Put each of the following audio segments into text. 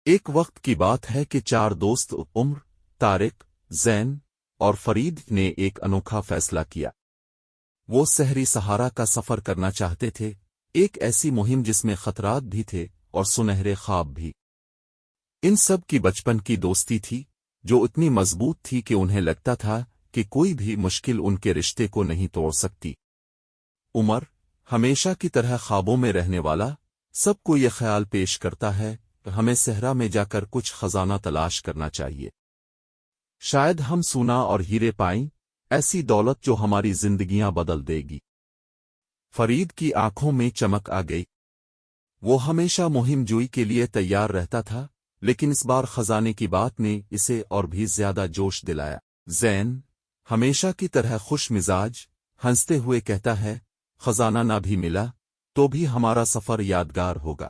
ایک وقت کی بات ہے کہ چار دوست عمر، طارق، زین اور فرید نے ایک انوکھا فیصلہ کیا۔ وہ سحری صحارا کا سفر کرنا چاہتے تھے، ایک ایسی مہم جس میں خطرات بھی تھے اور سنہرے خواب بھی۔ ان سب کی بچپن کی دوستی تھی، جو اتنی مضبوط تھی کہ انہیں لگتا تھا کہ کوئی بھی مشکل ان کے رشتے کو نہیں توڑ سکتی۔ عمر، ہمیشہ کی طرح خوابوں میں رہنے والا، سب کو یہ خیال پیش کرتا ہے کہ ہمیں صحرا میں جا کر کچھ خزانہ تلاش کرنا چاہیے۔ شاید ہم سونا اور ہیرے پائیں، ایسی دولت جو ہماری زندگیاں بدل دے گی۔ فرید کی آنکھوں میں چمک آ گئی۔ وہ ہمیشہ مہم جوئی کے لیے تیار رہتا تھا، لیکن اس بار خزانے کی بات نے اسے اور بھی زیادہ جوش دلایا۔ زین، ہمیشہ کی طرح خوش مزاج، ہنستے ہوئے کہتا ہے، خزانہ نہ بھی ملا تو بھی ہمارا سفر یادگار ہوگا۔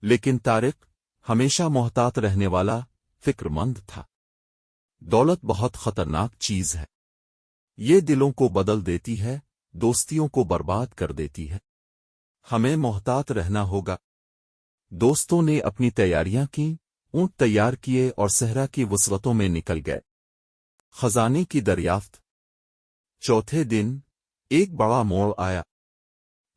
لیکن طارق، ہمیشہ محتاط رہنے والا، فکر مند تھا۔ دولت بہت خطرناک چیز ہے۔ یہ دلوں کو بدل دیتی ہے، دوستیوں کو برباد کر دیتی ہے۔ ہمیں محتاط رہنا ہوگا۔ دوستوں نے اپنی تیاریاں کیں، اونٹ تیار کیے اور صحرا کی وسعتوں میں نکل گئے۔ خزانے کی دریافت۔ چوتھے دن ایک بڑا موڑ آیا۔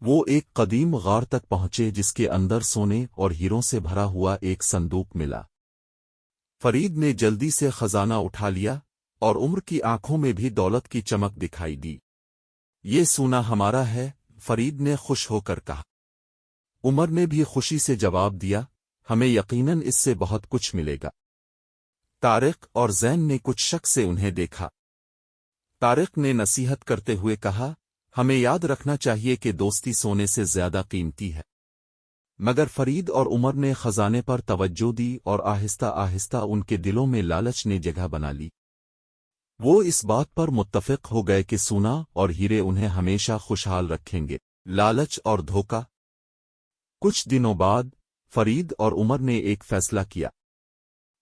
وہ ایک قدیم غار تک پہنچے جس کے اندر سونے اور ہیروں سے بھرا ہوا ایک صندوق ملا۔ فرید نے جلدی سے خزانہ اٹھا لیا، اور عمر کی آنکھوں میں بھی دولت کی چمک دکھائی دی۔ یہ سونا ہمارا ہے، فرید نے خوش ہو کر کہا۔ عمر نے بھی خوشی سے جواب دیا، ہمیں یقیناً اس سے بہت کچھ ملے گا۔ طارق اور زین نے کچھ شک سے انہیں دیکھا۔ طارق نے نصیحت کرتے ہوئے کہا، ہمیں یاد رکھنا چاہیے کہ دوستی سونے سے زیادہ قیمتی ہے۔ مگر فرید اور عمر نے خزانے پر توجہ دی اور آہستہ آہستہ ان کے دلوں میں لالچ نے جگہ بنا لی۔ وہ اس بات پر متفق ہو گئے کہ سونا اور ہیرے انہیں ہمیشہ خوشحال رکھیں گے۔ لالچ اور دھوکہ۔ کچھ دنوں بعد فرید اور عمر نے ایک فیصلہ کیا۔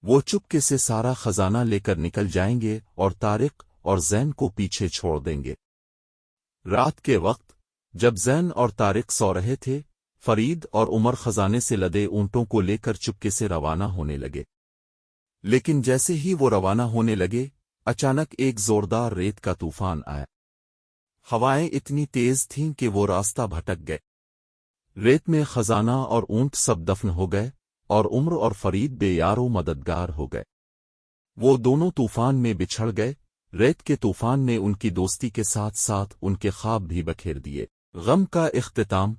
وہ چپکے سے سارا خزانہ لے کر نکل جائیں گے اور طارق اور زین کو پیچھے چھوڑ دیں گے۔ رات کے وقت جب زین اور طارق سو رہے تھے، فرید اور عمر خزانے سے لدے اونٹوں کو لے کر چپکے سے روانہ ہونے لگے۔ لیکن جیسے ہی وہ روانہ ہونے لگے، اچانک ایک زوردار ریت کا طوفان آیا۔ ہوائیں اتنی تیز تھیں کہ وہ راستہ بھٹک گئے۔ ریت میں خزانہ اور اونٹ سب دفن ہو گئے، اور عمر اور فرید بے یارو مددگار ہو گئے۔ وہ دونوں طوفان میں بچھڑ گئے۔ ریت کے طوفان نے ان کی دوستی کے ساتھ ساتھ ان کے خواب بھی بکھیر دیے۔ غم کا اختتام۔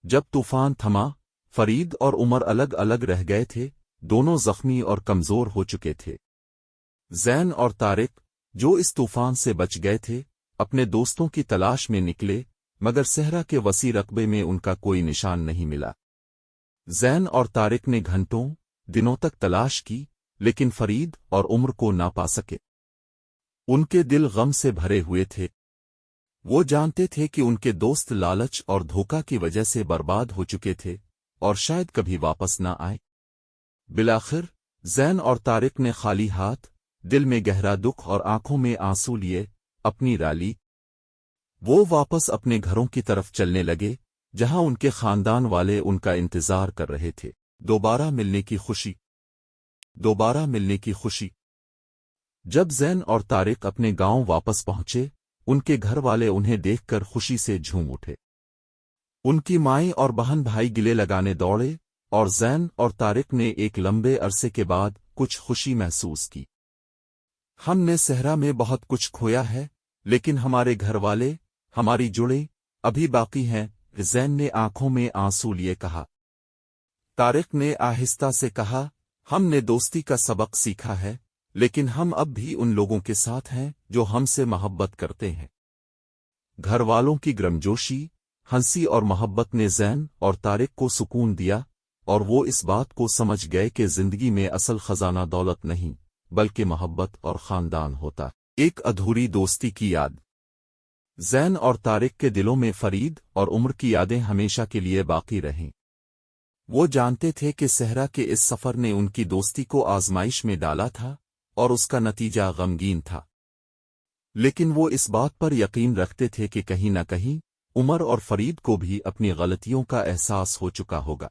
جب طوفان تھما، فرید اور عمر الگ الگ رہ گئے تھے، دونوں زخمی اور کمزور ہو چکے تھے۔ زین اور طارق، جو اس طوفان سے بچ گئے تھے، اپنے دوستوں کی تلاش میں نکلے، مگر صحرا کے وسیع رقبے میں ان کا کوئی نشان نہیں ملا۔ زین اور طارق نے گھنٹوں، دنوں تک تلاش کی، لیکن فرید اور عمر کو نہ پا سکے۔ ان کے دل غم سے بھرے ہوئے تھے۔ وہ جانتے تھے کہ ان کے دوست لالچ اور دھوکہ کی وجہ سے برباد ہو چکے تھے، اور شاید کبھی واپس نہ آئے۔ بالآخر زین اور طارق نے خالی ہاتھ، دل میں گہرا دکھ اور آنکھوں میں آنسو لیے، اپنی راہ لی۔ وہ واپس اپنے گھروں کی طرف چلنے لگے، جہاں ان کے خاندان والے ان کا انتظار کر رہے تھے۔ دوبارہ ملنے کی خوشی۔ دوبارہ ملنے کی خوشی۔ جب زین اور طارق اپنے گاؤں واپس پہنچے، ان کے گھر والے انہیں دیکھ کر خوشی سے جھوم اٹھے۔ ان کی مائیں اور بہن بھائی گلے لگانے دوڑے، اور زین اور طارق نے ایک لمبے عرصے کے بعد کچھ خوشی محسوس کی۔ ہم نے صحرا میں بہت کچھ کھویا ہے، لیکن ہمارے گھر والے، ہماری جڑیں، ابھی باقی ہیں، زین نے آنکھوں میں آنسو لیے کہا۔ طارق نے آہستہ سے کہا، ہم نے دوستی کا سبق سیکھا ہے، لیکن ہم اب بھی ان لوگوں کے ساتھ ہیں جو ہم سے محبت کرتے ہیں۔ گھر والوں کی گرمجوشی، ہنسی اور محبت نے زین اور طارق کو سکون دیا، اور وہ اس بات کو سمجھ گئے کہ زندگی میں اصل خزانہ دولت نہیں، بلکہ محبت اور خاندان ہوتا۔ ایک ادھوری دوستی کی یاد۔ زین اور طارق کے دلوں میں فرید اور عمر کی یادیں ہمیشہ کے لیے باقی رہیں۔ وہ جانتے تھے کہ صحرا کے اس سفر نے ان کی دوستی کو آزمائش میں ڈالا تھا، اور اس کا نتیجہ غمگین تھا۔ لیکن وہ اس بات پر یقین رکھتے تھے کہ کہیں نہ کہیں عمر اور فرید کو بھی اپنی غلطیوں کا احساس ہو چکا ہوگا۔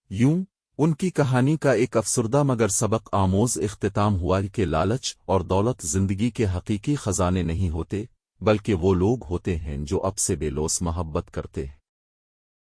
یوں ان کی کہانی کا ایک افسردہ مگر سبق آموز اختتام ہوا کہ لالچ اور دولت زندگی کے حقیقی خزانے نہیں ہوتے، بلکہ وہ لوگ ہوتے ہیں جو اب سے بے لوث محبت کرتے ہیں۔